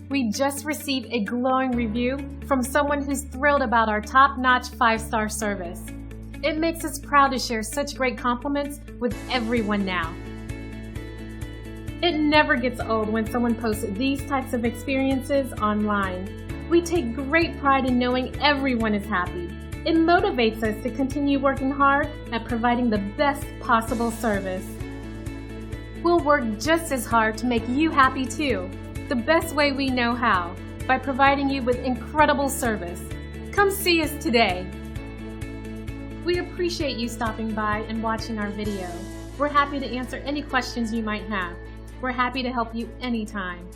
We just received a glowing review from someone who's thrilled about our top-notch 5-star service. It makes us proud to share such great compliments with everyone now. It never gets old when someone posts these types of experiences online. We take great pride in knowing everyone is happy. It motivates us to continue working hard at providing the best possible service. We'll work just as hard to make you happy too, the best way we know how, by providing you with incredible service. Come see us today. We appreciate you stopping by and watching our video. We're happy to answer any questions you might have. We're happy to help you anytime.